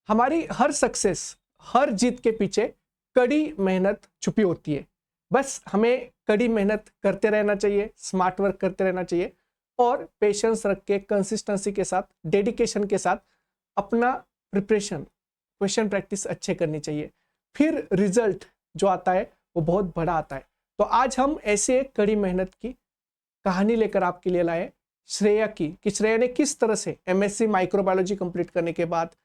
हमारी हर सक्सेस, हर जीत के पीछे कड़ी मेहनत छुपी होती है। बस हमें कड़ी मेहनत करते रहना चाहिए, स्मार्ट वर्क करते रहना चाहिए और पेशेंस रख के, कंसिस्टेंसी के साथ, डेडिकेशन के साथ अपना प्रिपरेशन, क्वेश्चन प्रैक्टिस अच्छे करनी चाहिए। फिर रिजल्ट जो आता है वो बहुत बड़ा आता है। तो आज हम ऐसे एक कड़ी मेहनत की कहानी लेकर आपके लिए लाए श्रेया की, कि श्रेया ने किस तरह से एमएससी माइक्रोबायोलॉजी कंप्लीट करने के बाद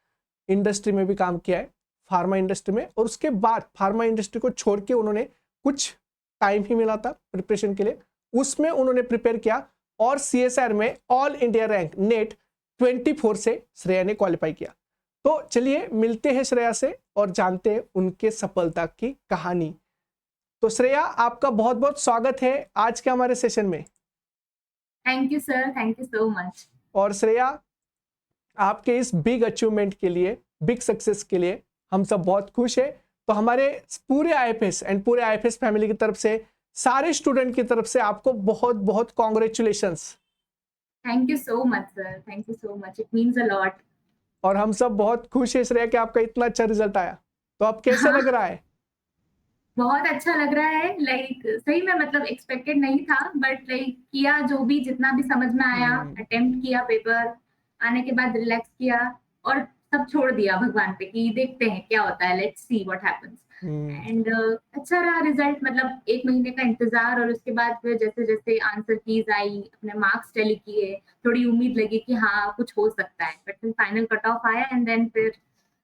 इंडस्ट्री में भी काम किया है, फार्मा इंडस्ट्री में, और उसके बाद फार्मा इंडस्ट्री को छोड़ के उन्होंने कुछ टाइम ही मिला था प्रिपरेशन के लिए, उसमें उन्होंने प्रिपेयर किया और सीएसआर में ऑल इंडिया रैंक नेट 24 से श्रेया ने क्वालिफाई किया। तो चलिए मिलते हैं श्रेया से और जानते हैं उनके सफलता की कहानी। तो श्रेया, आपका बहुत बहुत स्वागत है आज के हमारे सेशन में। Thank you sir, thank you so much. और श्रेया, आपके इस बिग अचीवमेंट के लिए, बिग सक्सेस के लिए हम सब बहुत खुश है। तो हमारे पूरे आईएफएस एंड पूरे आईएफएस फैमिली की तरफ से, सारे स्टूडेंट की तरफ से आपको बहुत बहुत congratulations. Thank you so much sir, thank you so much, it means a lot. और हम सब बहुत खुश है श्रेया कि आपका इतना अच्छा रिजल्ट आया। तो अब कैसे लग रहा है? बहुत अच्छा लग रहा है। सही में मतलब एक्सपेक्टेड नहीं था, बट किया जो भी, जितना भी समझ में आया, अटेम्प्ट किया पेपर, आने के बाद रिलैक्स किया और सब छोड़ दिया भगवान पे कि देखते हैं क्या होता है, let's see what happens. And अच्छा रहा रिजल्ट। मतलब 1 महीने का इंतजार और उसके बाद फिर जैसे जैसे आंसर कीज आई, अपने मार्क्स टैली किए, थोड़ी उम्मीद लगी कि हाँ कुछ हो सकता है, बट फिर फाइनल कट ऑफ आया एंड देन फिर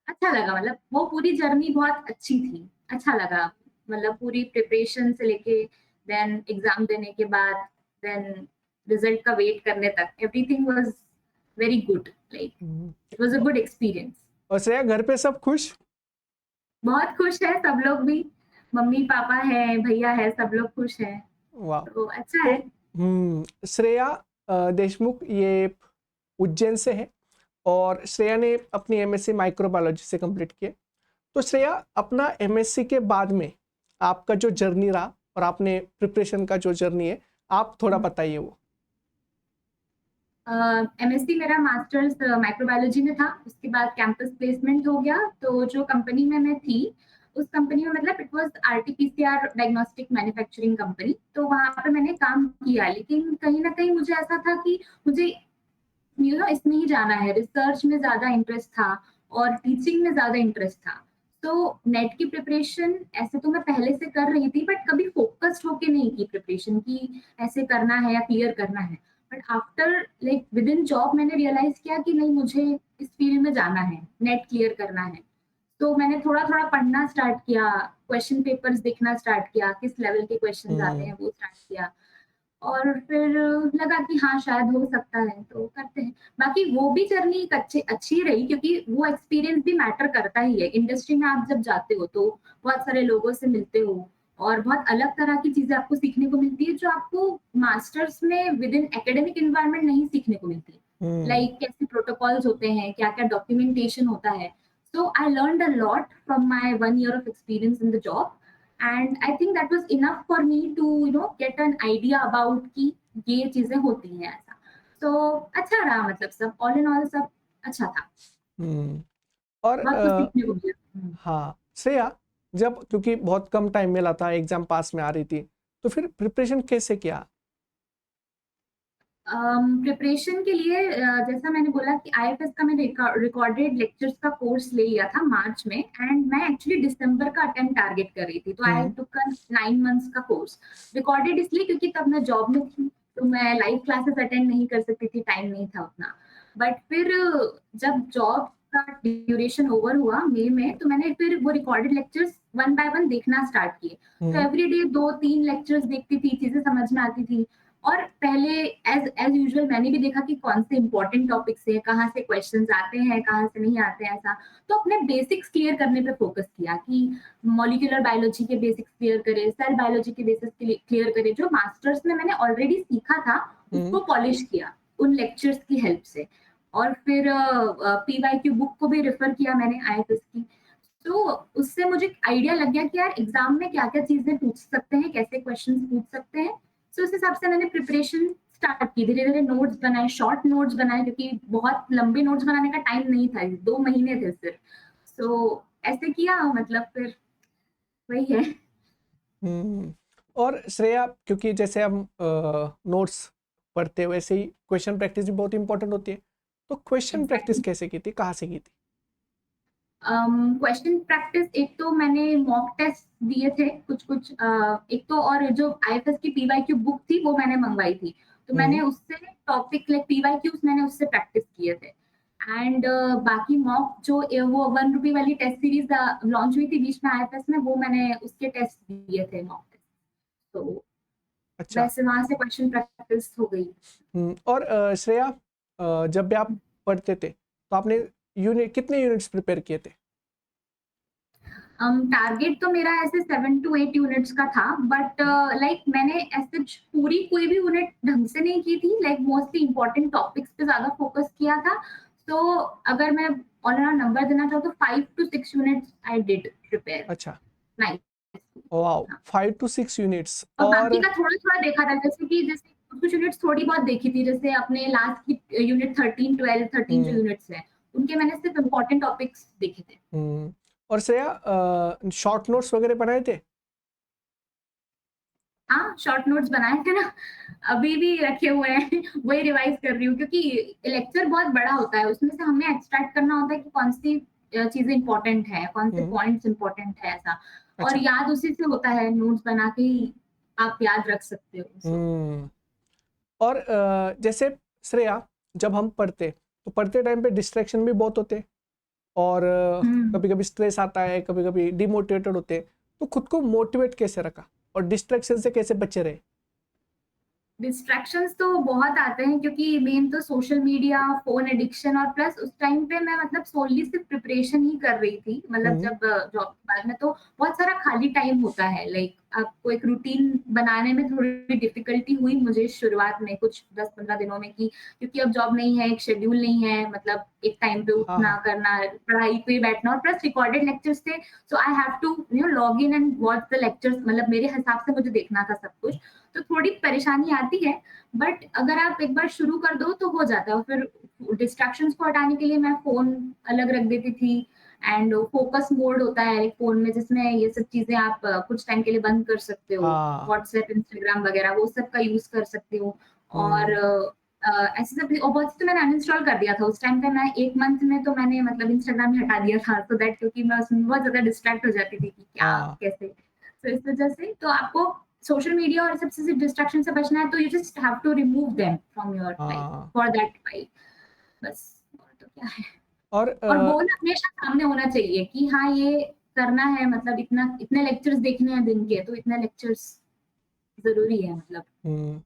अच्छा लगा। मतलब वो पूरी जर्नी बहुत अच्छी थी, अच्छा लगा। मतलब पूरी प्रिपरेशन से लेके देन एग्जाम देने के बाद देन रिजल्ट का वेट करने तक, everything was very good. It was a good experience. और श्रेया, घर पे सब खुश? बहुत खुश है सब लोग भी, मम्मी पापा है, भैया है, सब लोग खुश है, वाह। तो अच्छा तो है। श्रेया देशमुख ये उज्जैन से है और श्रेया ने अपनी एमएससी माइक्रोबायोलॉजी से कंप्लीट किया। तो श्रेया, अपना एमएससी के बाद में आपका जो जर्नी रहा और आपने प्रिपरेशन का जो जर्नी है, आप थोड़ा बताइए वो। एमएससी मेरा मास्टर्स माइक्रोबायोलॉजी में था, उसके बाद कैंपस प्लेसमेंट हो गया। तो जो कंपनी में मैं थी, उस कंपनी में मतलब it was RTPCR diagnostic manufacturing company, तो वहां पे मैंने काम किया। लेकिन कहीं ना कहीं मुझे ऐसा था कि मुझे इसमें ही जाना है, रिसर्च में ज्यादा इंटरेस्ट था और टीचिंग में ज्यादा इंटरेस्ट था। तो नेट की प्रिपरेशन ऐसे तो मैं पहले से कर रही थी, बट कभी फोकस्ड होके नहीं की प्रिपरेशन की ऐसे करना है या क्लियर करना है। But after with in job मैंने रियलाइज किया कि नहीं, मुझे इस फील्ड में जाना है, नेट क्लियर करना है। तो मैंने थोड़ा थोड़ा पढ़ना स्टार्ट किया, क्वेश्चन पेपर्स देखना स्टार्ट किया, किस लेवल के क्वेश्चन आते हैं वो स्टार्ट किया। और फिर लगा कि हाँ शायद हो सकता है, तो करते हैं। बाकी वो भी जर्नी एक अच्छी रही, क्योंकि वो एक्सपीरियंस भी मैटर करता ही है। इंडस्ट्री में आप जब जाते हो तो बहुत सारे लोगों से मिलते हो और बहुत अलग तरह की चीजें आपको सीखने को मिलती है, जो आपको मास्टर्स में विद इन एकेडमिक एनवायरनमेंट नहीं सीखने को मिलती। कैसे प्रोटोकॉल्स होते हैं, क्या क्या डॉक्यूमेंटेशन होता है। So I learned a lot from my 1 year of experience in the job, and I think that was enough for me to get an idea about कि ये चीजें होती हैं ऐसा। तो अच्छा रहा, मतलब सब ऑल इन ऑल सब अच्छा था। और बहुत कुछ सीखने को मिला। हाँ श्रेया, जब क्योंकि बहुत कम टाइम मिला था, एग्जाम पास में आ रही थी, तो फिर प्रिपरेशन कैसे किया? प्रिपरेशन के लिए जैसा मैंने बोला कि आईएफएस का मैंने रिकॉर्डेड लेक्चर्स का कोर्स ले लिया था मार्च में, एंड मैं एक्चुअली दिसंबर का अटेम्प्ट टारगेट कर रही थी। तो आई टुक 9 months का कोर्स। रिकॉर्डेड इसलिए क्योंकि तब मैं जॉब में थी, तो मैं लाइव क्लासेस अटेंड नहीं कर सकती थी, टाइम नहीं था उतना। बट फिर जब जॉब का ड्यूरेशन ओवर हुआ मई में, तो मैंने फिर वो रिकॉर्डेड लेक्चर्स 1 by 1 देखना स्टार्ट किए। तो एवरीडे 2-3 लेक्चर्स देखती थी, चीजें समझ में आती थी। और पहले एज एज यूजुअल मैंने भी देखा कि कौन से इंपॉर्टेंट टॉपिक्स है, कहाँ से क्वेश्चंस आते हैं, कहाँ से नहीं आते हैं ऐसा। तो अपने बेसिक्स क्लियर करने पे फोकस किया कि मॉलिक्यूलर बायोलॉजी के बेसिक्स क्लियर करे, सेल बायोलॉजी के बेसिक्स क्लियर करे। जो मास्टर्स में मैंने ऑलरेडी सीखा था उसको पॉलिश किया उन लेक्चर्स की हेल्प से। और फिर पीवाईक्यू बुक को भी रेफर किया मैंने आईएफएस की। तो उससे मुझे आइडिया लग गया कि यार एग्जाम में क्या क्या चीजें पूछ सकते हैं, कैसे क्वेश्चंस पूछ सकते हैं। तो उस हिसाब से मैंने प्रिपरेशन स्टार्ट की, धीरे धीरे नोट्स बनाए, शॉर्ट नोट्स बनाए, क्योंकि बहुत लंबे नोट्स बनाने का टाइम नहीं था, 2 महीने थे सिर्फ। सो ऐसे किया, मतलब फिर वही है। हम्म। और श्रेया, क्योंकि जैसे हम नोट्स पढ़ते हैं वैसे ही क्वेश्चन प्रैक्टिस भी बहुत इंपॉर्टेंट होती है, तो क्वेश्चन प्रैक्टिस एग्जैक्टली। कैसे की थी, कहाँ से की थी? क्वेश्चन प्रैक्टिस एक तो मैंने मॉक टेस्ट दिए थे कुछ कुछ, एक तो और जो आईएफएस की पीवाईक्यू बुक थी वो मैंने मंगवाई थी, तो मैंने हम्म। उससे टॉपिक लाइक पीवाईक्यूज मैंने उससे प्रैक्टिस किए थे। एंड बाकी मॉक जो वो 1 रुपी वाली टेस्ट सीरीज लॉन्च हुई थी बीच में आईएफएस में, वो मैंने उसके टेस्ट दिए थे मॉक टेस्ट। तो अच्छा। वैसे वहां से क्वेश्चन प्रैक्टिस हो गई। और श्रेया, जब भी आप पढ़ते थे तो आपने यूनिट कितने यूनिट्स प्रिपेयर किए थे? टारगेट तो मेरा ऐसे 7 to 8 यूनिट्स का था, बट लाइक मैंने ऐसे पूरी कोई भी यूनिट ढंग से नहीं की थी, लाइक मोस्टली इंपॉर्टेंट टॉपिक्स पे ज्यादा फोकस किया था। तो अगर मैं ऑन एन नंबर देना चाहूँ तो 5 to 6 units I did prepare. अच्छा। नाइस। Wow, 5 to 6 units. और और बाकी का थोड़ा थोड़ा देखा था, जैसे कुछ यूनिट्स थोड़ी बहुत देखी थी, जैसे अपने लास्ट की यूनिट 13 12 13 जो हम्म। यूनिट्स है उनके मैंने सिर्फ इंपॉर्टेंट टॉपिक्स देखे थे। और श्रेया, शॉर्ट नोट्स वगैरह बनाए थे? हाँ, शॉर्ट नोट्स बनाए थे ना, अभी भी रखे हुए हैं। वही रिवाइज कर रही हूँ, क्योंकि लेक्चर बहुत बड़ा होता है, उसमें से हमें एक्सट्रैक्ट करना होता है कि कौन सी चीजें इंपॉर्टेंट है, कौन से हम्म। पॉइंट्स इंपॉर्टेंट है ऐसा। और अच्छा। याद उसी से होता है, नोट्स बना के ही आप याद रख सकते हो। सो हम्म। और जैसे श्रेया, जब हम पढ़ते तो पढ़ते टाइम पे डिस्ट्रैक्शन भी बहुत होते, और हम्म। कभी कभी स्ट्रेस आता है, कभी कभी डिमोटिवेटेड होते हैं, तो खुद को मोटिवेट कैसे रखा और डिस्ट्रैक्शन से कैसे बचे रहे? डिस्ट्रैक्शंस तो बहुत आते हैं, क्योंकि मेन तो सोशल मीडिया, फोन एडिक्शन, और प्लस उस टाइम पे मैं मतलब सोनली सिर्फ प्रिपरेशन ही कर रही थी, मतलब हम्म। जब जॉब के बाद में तो बहुत सारा खाली टाइम होता है, लाइक आपको एक रूटीन बनाने में थोड़ी डिफिकल्टी हुई मुझे शुरुआत में कुछ 10 15 दिनों में, कि क्योंकि अब जॉब नहीं है, एक शेड्यूल नहीं है, मतलब एक टाइम पे हाँ उठना हाँ। करना, पढ़ाई पे बैठना, और प्लस रिकॉर्डेड लेक्चर्स थे, so I have to log in and watch the lectures, मतलब मेरे हिसाब से मुझे देखना था सब कुछ। तो थोड़ी परेशानी आती है, बट अगर आप एक बार शुरू कर दो तो हो जाता है। और फिर डिस्ट्रैक्शंस को हटाने के लिए मैं फोन अलग रख देती थी, एंड फोकस मोड होता है फोन में, जिसमें ये सब चीजें आप कुछ टाइम के लिए बंद कर सकते हो, हाँ। व्हाट्सएप इंस्टाग्राम वगैरह वो सब का यूज कर सकते हो। और हम्म। ऐसे सब, और बहुत तो मैंने अनइंस्टॉल कर दिया था उस टाइम पे, मैं 1 मंथ में तो मैंने मतलब इंस्टाग्राम ही हटा दिया था, सो दैट, क्योंकि मैं उसमें बहुत ज्यादा डिस्ट्रैक्ट हो जाती थी कि क्या हाँ कैसे। तो इस वजह से तो आपको सोशल मीडिया और सबसे डिस्ट्रैक्शन से बचना है, तो you just have to remove them from your life हाँ। फॉर दैट टाइम, बस। और तो क्या है। और और गोल हमेशा सामने होना चाहिए कि हाँ ये करना है, मतलब इतना इतने लेक्चर्स देखने हैं दिन के, तो इतने लेक्चर्स जरूरी है मतलब। हम्म।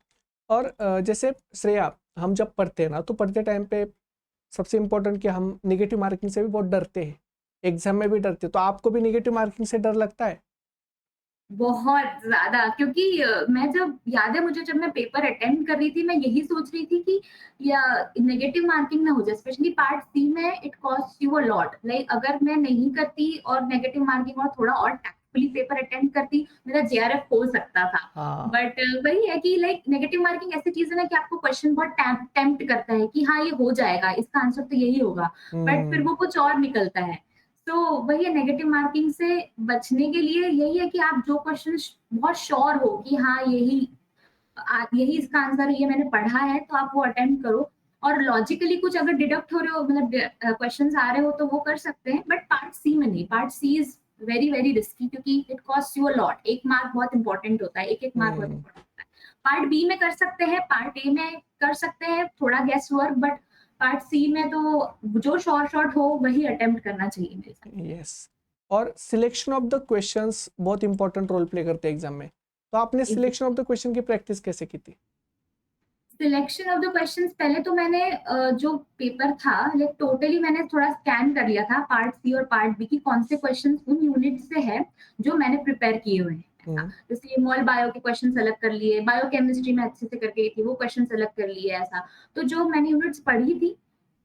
और जैसे श्रेया, हम जब पढ़ते हैं ना तो पढ़ते टाइम पे सबसे इम्पोर्टेंट कि हम निगेटिव मार्किंग से भी बहुत डरते हैं, एग्जाम में भी डरते हैं, तो आपको भी निगेटिव मार्किंग से डर लगता है? बहुत ज्यादा, क्योंकि मैं जब याद है मुझे, जब मैं पेपर अटेम्प्ट कर रही थी, मैं यही सोच रही थी कि या नेगेटिव मार्किंग ना हो जाए, स्पेशली पार्ट सी में it cost you a lot, like अगर मैं नहीं करती और नेगेटिव मार्किंग और थोड़ा और टैक्टफुली पेपर अटेम्प्ट करती, मेरा जेआरएफ हो सकता था। हाँ। बट वही है कि लाइक नेगेटिव मार्किंग ऐसी चीज है ना कि आपको क्वेश्चन बहुत टेम्प्ट करता है कि हाँ ये हो जाएगा, इसका आंसर तो यही होगा, बट फिर हम्म। वो कुछ और निकलता है। तो वही है, नेगेटिव मार्किंग से बचने के लिए यही है कि आप जो क्वेश्चन बहुत श्योर हो कि हाँ यही इसका आंसर है, ये मैंने पढ़ा है, तो आप वो अटेम्प्ट करो। और लॉजिकली कुछ अगर डिडक्ट हो रहे हो, मतलब क्वेश्चंस आ रहे हो, तो वो कर सकते हैं, बट पार्ट सी में नहीं। Part C is very very risky, क्योंकि it cost you a lot, एक मार्क बहुत इंपॉर्टेंट होता है, एक एक मार्क बहुत हम्म। इंपॉर्टेंट होता है। पार्ट बी में कर सकते हैं, पार्ट ए में कर सकते हैं, थोड़ा guess work, but part C में तो जो शॉर्ट शॉर्ट हो वही अटेम्प्ट करना चाहिए मेरे साथ। यस। और सिलेक्शन ऑफ द क्वेश्चंस बहुत इंपॉर्टेंट रोल प्ले करते हैं एग्जाम में, तो आपने सिलेक्शन ऑफ द क्वेश्चन की प्रैक्टिस कैसे की थी? सिलेक्शन ऑफ द क्वेश्चंस, पहले तो मैंने जो पेपर था लाइक टोटली मैंने थोड़ा स्कैन कर लिया था, पार्ट सी और पार्ट बी की कौन से क्वेश्चंस उन यूनिट से है जो मैंने प्रिपेयर किए हुए हैं, ऐसा। हम्म। जैसे मॉल बायो के क्वेश्चन सेलेक्ट कर लिए, बायो केमिस्ट्री में अच्छे से करके गई थी, वो क्वेश्चन सेलेक्ट कर लिए, ऐसा। तो जो मैंने यूनिट्स पढ़ी थी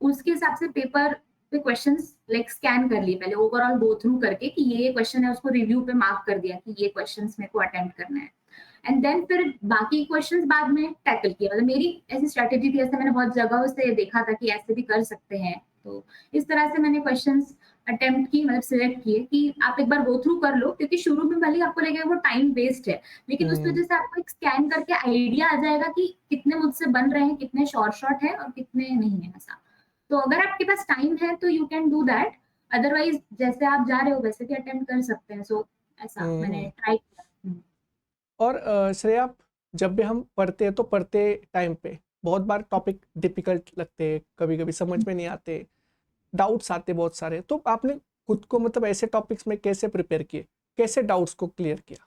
उसके हिसाब से पेपर पे क्वेश्चंस लाइक स्कैन कर लिए, पहले ओवरऑल गो थ्रू करके कि ये क्वेश्चन है, उसको रिव्यू पे मार्क कर दिया कि ये क्वेश्चंस मेरे को अटेम्प्ट करना है। एंड देन फिर बाकी क्वेश्चंस बाद में टैकल किया, मतलब मेरी ऐसी स्ट्रेटेजी थी, ऐसे मैंने बहुत जगहों से देखा था कि ऐसे भी कर सकते हैं, तो इस तरह से मैंने क्वेश्चंस अटेम्प्ट की, मतलब सिलेक्ट किए कि आप एक बार गो थ्रू कर लो, क्योंकि शुरू में भले ही आपको लगेगा वो टाइम वेस्ट है, लेकिन उस वजह से आपको एक स्कैन करके आइडिया आ जाएगा कि कितने मुझसे बन रहे हैं, कितने शॉर्ट है और कितने नहीं है ऐसा। तो अगर आपके पास टाइम है तो you can do that, otherwise जैसे आप जा रहे हो वैसे भी अटेम्प्ट कर सकते हैं। सो ऐसा मैंने ट्राई किया। और श्रेया, जब भी हम पढ़ते हैं तो पढ़ते टाइम पे बहुत बार टॉपिक डिफिकल्ट लगते हैं, कभी कभी समझ में नहीं आते, डाउट्स आते बहुत सारे, तो आपने खुद को मतलब ऐसे टॉपिक्स में कैसे प्रिपेयर किए, कैसे डाउट्स को क्लियर किया?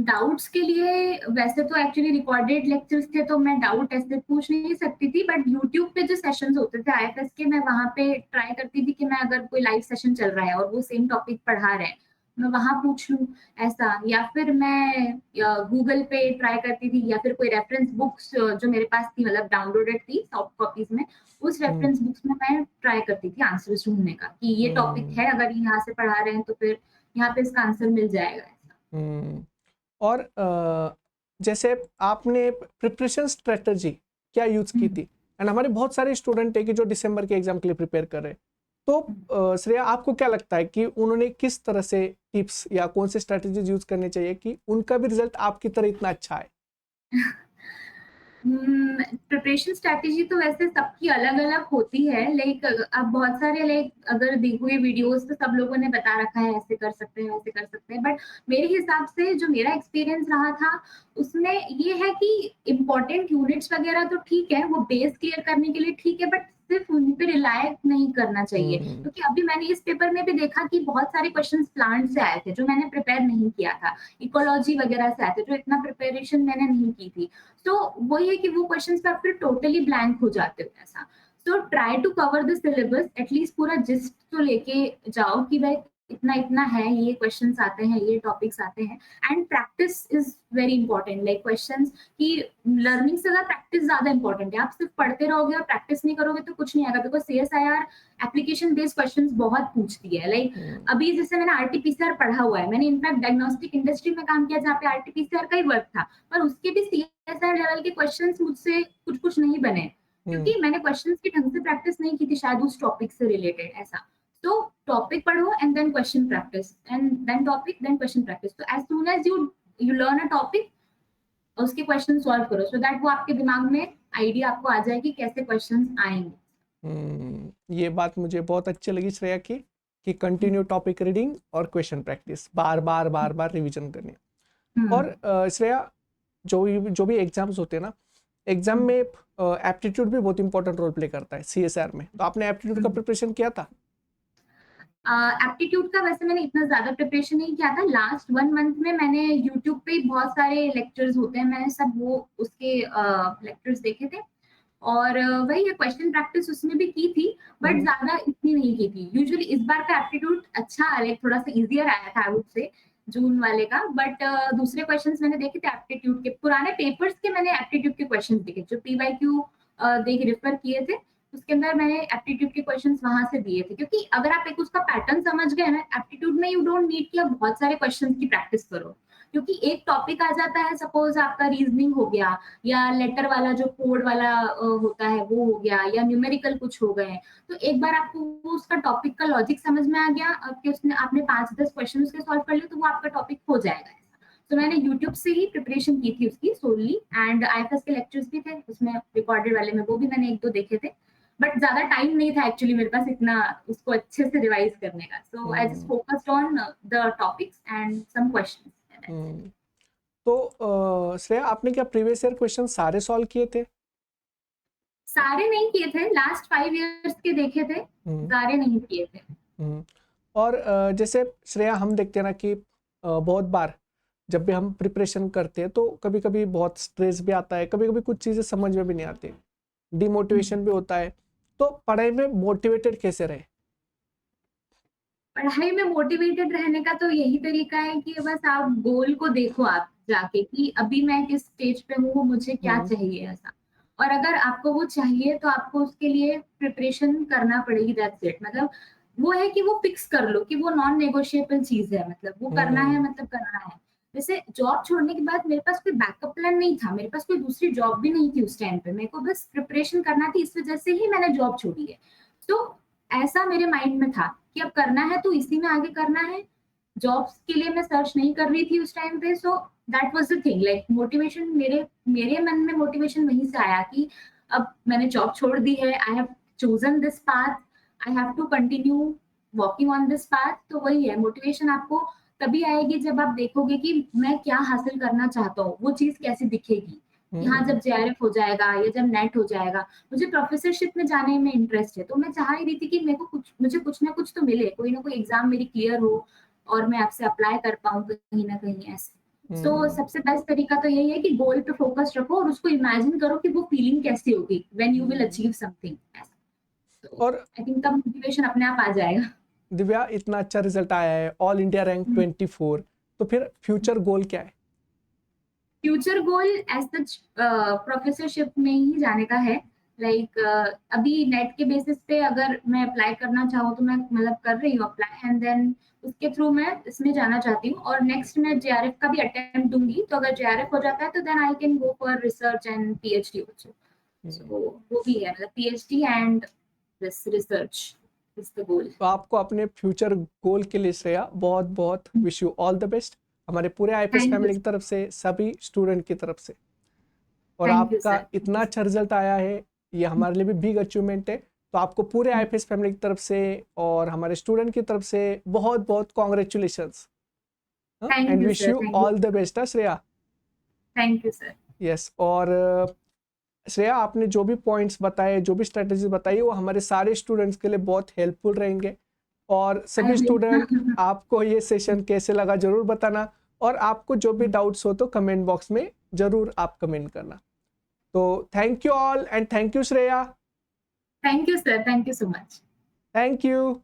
डाउट्स के लिए वैसे तो एक्चुअली रिकॉर्डेड लेक्चर्स थे, तो मैं डाउट ऐसे पूछ नहीं सकती थी, बट यूट्यूब पे जो सेशंस होते थे आईएफएस के, मैं वहां पे ट्राई करती थी कि मैं अगर कोई लाइव सेशन चल रहा है और वो सेम टॉपिक पढ़ा रहे हैं, मैं वहां पूछ लूं ऐसा, या फिर मैं गूगल पे ट्राई करती थी, या फिर कोई रेफरेंस बुक्स जो मेरे पास थी, मतलब डाउनलोडेड थी सॉफ्ट कॉपीज में, उस हम्म, रेफरेंस बुक्स में मैं ट्राई करती थी आंसर्स ढूंढने का कि ये टॉपिक हम्म, है, अगर यहाँ से पढ़ा रहे हैं तो फिर यहाँ पे इसका आंसर मिल जाएगा ऐसा। हम्म। और जैसे आपने प्रिपरेशन स्ट्रेटजी क्या यूज की थी? एंड हमारे बहुत सारे स्टूडेंट है कि जो दिसंबर के एग्जाम के लिए प्रिपेयर कर रहे हैं, तो श्रेया, आपको क्या लगता है कि उन्होंने किस तरह से टिप्स या कौन से स्ट्रेटजीज यूज करने चाहिए कि उनका भी रिजल्ट आपकी तरह इतना अच्छा है? प्रिपरेशन स्ट्रैटेजी तो वैसे सबकी अलग अलग होती है, लाइक अब बहुत सारे, लाइक अगर देखोगे वीडियोस तो सब लोगों ने बता रखा है ऐसे कर सकते हैं वैसे कर सकते हैं, बट मेरे हिसाब से जो मेरा एक्सपीरियंस रहा था उसमें ये है कि इम्पोर्टेंट यूनिट्स वगैरह तो ठीक है, वो बेस क्लियर करने के लिए ठीक है, बट सिर्फ उन पे रिलाय नहीं करना चाहिए, हम्म, क्योंकि अभी मैंने इस पेपर में भी देखा कि बहुत सारे क्वेश्चंस प्लांट से आए थे जो मैंने प्रिपेयर नहीं किया था, इकोलॉजी वगैरह से आए थे जो इतना प्रिपरेशन मैंने नहीं की थी। तो वही है कि वो क्वेश्चंस पे आप फिर टोटली ब्लैंक हो जाते हो ऐसा। So try to cover the syllabus, at least पूरा जिस्ट तो लेके जाओ कि भाई इतना इतना है, ये क्वेश्चंस आते हैं, ये टॉपिक्स आते हैं, and practice is very important, like questions की लर्निंग से ज्यादा प्रैक्टिस ज्यादा इंपॉर्टेंट है। आप सिर्फ पढ़ते रहोगे और प्रैक्टिस नहीं करोगे तो कुछ नहीं आएगा, because CSIR application based questions बहुत पूछती है। लाइक हम्म, अभी जैसे मैंने आरटीपीसीआर पढ़ा हुआ है, मैंने इनफैक्ट डायग्नोस्टिक इंडस्ट्री में काम किया जहाँ पे आरटीपीसीआर का ही वर्क था, पर उसके भी सीएसआईआर लेवल के क्वेश्चंस मुझसे कुछ कुछ नहीं बने, हम्म, क्योंकि मैंने क्वेश्चंस की ढंग से प्रैक्टिस नहीं की थी शायद उस टॉपिक से रिलेटेड ऐसा। तो टॉपिक पढ़ो and then question practice, and then topic then question practice. तो as soon as you learn a topic, उसके क्वेश्चन सॉल्व करो, सो दैट वो आपके दिमाग में आइडिया आपको आ जाए कि कैसे क्वेश्चन आएंगे। ये बात मुझे बहुत अच्छी लगी श्रेया की, कि कंटिन्यू टॉपिक रीडिंग और क्वेश्चन प्रैक्टिस, बार बार बार बार रिवीजन करनी। और श्रेया, जो भी एग्जाम्स होते हैं ना, एग्जाम में एप्टीट्यूड भी बहुत इंपॉर्टेंट रोल प्ले करता है सीएसआर में, तो आपने एप्टीट्यूड का प्रिपरेशन किया था? एप्टीट्यूड का वैसे मैंने इतना ज्यादा प्रिपरेशन नहीं किया था, लास्ट 1 मंथ में मैंने यूट्यूब पे बहुत सारे लेक्चर्स होते हैं, मैंने सब वो उसके लेक्चर्स देखे थे, और वही है क्वेश्चन प्रैक्टिस उसमें भी की थी, बट हम्म, ज्यादा इतनी नहीं की थी। यूजुअली इस बार का एप्टीट्यूड अच्छा, लाइक थोड़ा सा इजियर आया था आई वुड से, जून वाले का, बट दूसरे क्वेश्चंस मैंने देखे थे एप्टीट्यूड के, पुराने पेपर्स के मैंने एप्टीट्यूड के क्वेश्चंस देखे, जो पीवाईक्यू देख रेफर किए थे, उसके अंदर मैंने एप्टीट्यूड के क्वेश्चंस वहां से दिए थे, क्योंकि अगर आप एक उसका पैटर्न समझ गए ना एप्टीट्यूड में, यू डोंट नीड कि आप बहुत सारे क्वेश्चंस की प्रैक्टिस करो, क्योंकि एक टॉपिक आ जाता है, सपोज आपका रीजनिंग हो गया, या लेटर वाला जो कोड वाला होता है वो हो गया, या न्यूमेरिकल कुछ हो गए, तो एक बार आपको वो उसका टॉपिक का लॉजिक समझ में आ गया, आपके उसने आपने 5-10 क्वेश्चन उसके सॉल्व कर लिए, तो वो आपका टॉपिक हो जाएगा। तो मैंने यूट्यूब से ही प्रिपरेशन की थी उसकी सोलली, एंड आईएफएस के लेक्चर्स भी थे उसमें रिकॉर्डेड वाले में, वो भी मैंने एक दो देखे थे, बट ज्यादा टाइम नहीं था एक्चुअली मेरे पास इतना उसको अच्छे से रिवाइज करने का, so I just hmm, focused on the topics and some questions. Hmm. तो श्रेया, आपने क्या प्रीवियस ईयर क्वेश्चन सारे सॉल्व किए थे? सारे नहीं किए थे, लास्ट 5 इयर्स के देखे थे, हम्म, सारे नहीं किए थे। हम्म। और जैसे श्रेया, हम देखते हैं ना कि बहुत बार जब भी हम प्रिपरेशन करते हैं तो कभी कभी बहुत स्ट्रेस भी आता है, कभी कभी कुछ चीज़ें समझ में भी नहीं आती, डिमोटिवेशन भी होता है, तो पढ़ाई में मोटिवेटेड कैसे रहे? पढ़ाई में मोटिवेटेड रहने का तो यही तरीका है कि बस आप गोल को देखो, आप जाके कि अभी मैं किस स्टेज पे हूँ, मुझे क्या हम्म, चाहिए ऐसा, और अगर आपको वो चाहिए तो आपको उसके लिए प्रिपरेशन करना पड़ेगी, दैट्स इट। मतलब वो है कि वो फिक्स कर लो कि वो नॉन नेगोशिएबल चीज है, मतलब वो करना है, हम्म, मतलब करना है। जैसे जॉब छोड़ने के बाद मेरे पास कोई बैकअप प्लान नहीं था, मेरे पास कोई दूसरी जॉब भी नहीं थी उस टाइम पे, मेरे को बस प्रिपरेशन करना थी, इस वजह से ही मैंने जॉब छोड़ी है। तो ऐसा मेरे माइंड में था कि अब करना है तो इसी में आगे करना है। जॉब्स के लिए मैं सर्च नहीं कर रही थी उस टाइम पे, so that was the thing, like motivation मेरे मेरे मन में मोटिवेशन वहीं से आया कि अब मैंने जॉब छोड़ दी है, I have chosen this path, I have to continue working on this path. तो वही है, मोटिवेशन आपको तभी आएगी जब आप देखोगे कि मैं क्या हासिल करना चाहता हूँ, वो चीज़ कैसी दिखेगी। कि हाँ, जब जेआरएफ हो जाएगा या जब नेट हो जाएगा, मुझे प्रोफेसरशिप में जाने में इंटरेस्ट है, तो मैं चाह ही रही थी कि मुझे कुछ ना कुछ तो मिले, कोई ना कोई एग्ज़ाम मेरी क्लियर हो और मैं आपसे अप्लाई कर पाऊँ कहीं न कहीं ऐसे। सो सबसे बेस्ट तरीका तो यही है कि गोल पे फ़ोकस रखो और उसको इमेजिन करो कि वो फीलिंग कैसी होगी when you will achieve something ऐसा। तो और आई थिंक तब मोटिवेशन अपने आप आ जाएगा। दिव्या, इतना अच्छा रिजल्ट आया है, ऑल इंडिया रैंक 24, तो फिर फ्यूचर गोल क्या है? Future goal as such professorship में ही जाने का है। लाइक अभी नेट के बेसिस पे अगर मैं अप्लाई करना चाहूँ तो मैं मतलब कर रही हूँ अप्लाई, एंड देन उसके थ्रू मैं इसमें जाना चाहती हूँ और नेक्स्ट मैं जेआरएफ का भी अटेम्प्ट दूँगी। तो अगर जेआरएफ हो जाता है तो then I can go for research and PhD also. So वो भी है, मतलब PhD and this research is the goal. तो आपको अपने फ्यूचर गोल के लिए श्रेया, बहुत बहुत wish you all the best, हमारे पूरे आईपीएस थैंक यू, फैमिली की तरफ से, सभी स्टूडेंट की तरफ से। और थैंक यू आपका सर। इतना अच्छा रिजल्ट आया है, ये हमारे लिए भी बिग अचीवमेंट है। तो आपको पूरे आईपीएस फैमिली की तरफ से और हमारे स्टूडेंट की तरफ से बहुत बहुत congratulations thank and you wish sir, you thank you, all the best Shreya. Thank you sir. Yes. और श्रेया, आपने जो भी पॉइंट्स बताए, जो भी स्ट्रेटजीज बताई, वो हमारे सारे स्टूडेंट्स के लिए बहुत हेल्पफुल रहेंगे। और आई सभी स्टूडेंट, होप आपको ये सेशन कैसे लगा जरूर बताना, और आपको जो भी डाउट्स हो तो कमेंट बॉक्स में जरूर आप कमेंट करना। तो thank you all and thank you Shreya. Thank you sir, thank you so much. Thank you.